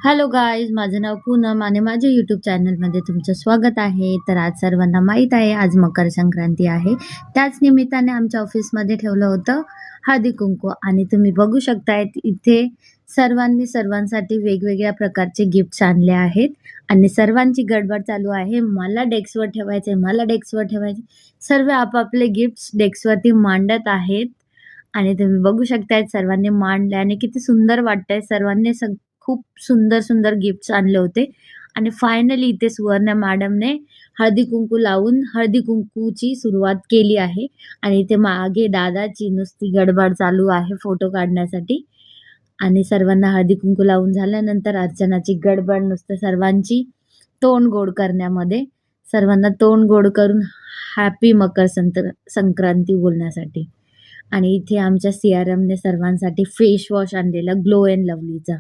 Hello guys, माझं नाव पूनम आणि माझ्या यूट्यूब चॅनलमध्ये तुमचं स्वागत आहे. तर आज सर्वांना माहीत आहे आज मकर संक्रांती आहे. त्याच निमित्ताने आमच्या ऑफिसमध्ये ठेवलं होतं हळदी कुंकू आणि तुम्ही बघू शकताय इथे सर्वांनी सर्वांसाठी वेगवेगळ्या प्रकारचे गिफ्ट्स आणले आहेत आणि सर्वांची गडबड चालू आहे. मला डेस्कवर ठेवायचे, मला डेस्कवर ठेवायचे. सर्व आपापले गिफ्ट्स डेस्कवरती मांडत आहेत आणि तुम्ही बघू शकताय सर्वांनी मांडले आणि किती सुंदर वाटतंय. सर्वांनी खूप सुंदर सुंदर गिफ्ट्स आणले होते आणि फायनली इथे सुवर्णा मॅडमने हळदी कुंकू लावून हळदी कुंकूची सुरुवात केली आहे आणि इथे मागे दादाची नुसती गडबड चालू आहे फोटो काढण्यासाठी आणि सर्वांना हळदी कुंकू लावून झाल्यानंतर अर्चनाची गडबड नुसतं सर्वांची तोंड गोड करण्यामध्ये, सर्वांना तोंड गोड करून हॅपी मकर संक्रांती बोलण्यासाठी. आणि इथे आमच्या सीआरएमने सर्वांसाठी फेस वॉश आणलेला ग्लो अँड लवलीचा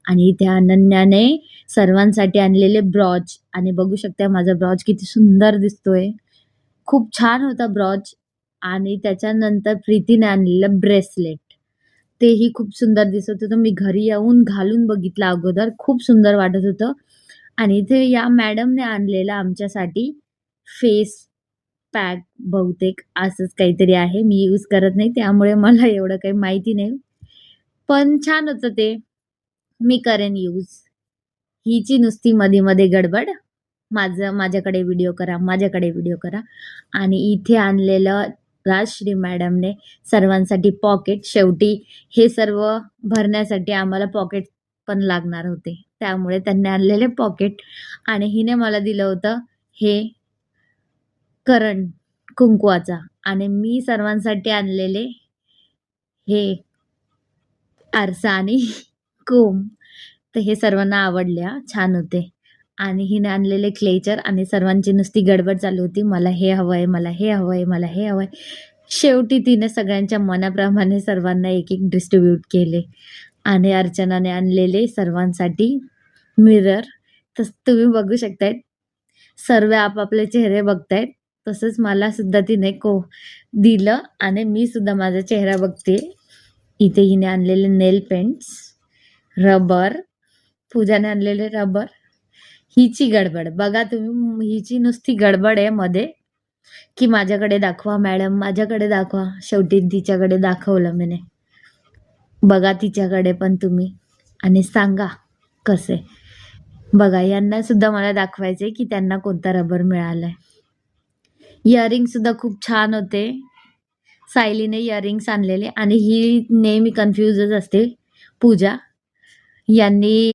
आणि इथे अनन्याने सर्वांसाठी आणलेले ब्रॉच आणि बघू शकता माझा ब्रॉच किती सुंदर दिसतोय. खूप छान होता ब्रॉच आणि त्याच्यानंतर प्रीतीने आणलेलं ब्रेसलेट तेही खूप सुंदर दिसत होतं. मी घरी येऊन घालून बघितलं अगोदर, खूप सुंदर वाटत होतं. आणि इथे या मॅडमने आणलेलं आमच्यासाठी फेस पॅक बहुतेक असंच काहीतरी आहे. मी यूज करत नाही त्यामुळे मला एवढं काही माहिती नाही. पण छान होतं ते. मी करेन यूज. हिची नुसती मध्ये-मध्ये गडबड. माझ्याकडे व्हिडिओ करा, माझ्याकडे व्हिडिओ करा. आणि इथे आणलेलं राजश्री मॅडमने सर्वांसाठी पॉकेट. शेवटी हे सर्व भरण्यासाठी आम्हाला पॉकेट पण लागणार होते. त्यामुळे त्यांनी आणलेले पॉकेट आणि हिने मला दिलं होतं हे करण कुंकवाचा आणि मी सर्वांसाठी आणलेले हे आरसा आणि कोंब. तर हे सर्वांना आवडले छान होते. आणि हिने आणलेले क्लेचर आणि सर्वांची नुसती गडबड चालू होती. मला हे हवंय, मला हे हवंय, मला हे हवंय. शेवटी तिने सगळ्यांच्या मनाप्रमाणे सर्वांना एक-एक डिस्ट्रिब्यूट केले. आणि अर्चनाने आणलेले सर्वांसाठी मिरर. तसं तुम्ही बघू शकताय सर्व आपापले चेहरे बघतायत. तसंच मला सुद्धा तिने दिलं आणि मी सुद्धा माझा चेहरा बघते. इथे हिने आणलेले नेल पेंट्स, रबर, पूजाने आणलेले रबर. हिची गडबड बघा तुम्ही, हिची नुसती गडबड आहे मध्ये की माझ्याकडे दाखवा मॅडम, माझ्याकडे दाखवा. शेवटी तिच्याकडे दाखवलं मीने. बघा तिच्याकडे पण तुम्ही आणि सांगा कसे. बघा यांना सुद्धा मला दाखवायचे की त्यांना कोणता रबर मिळालाय. इयरिंग सुद्धा खूप छान होते. सायलीने इयरिंग्स आणलेले आणि ही नेहमी कन्फ्युजच असते पूजा. यांनी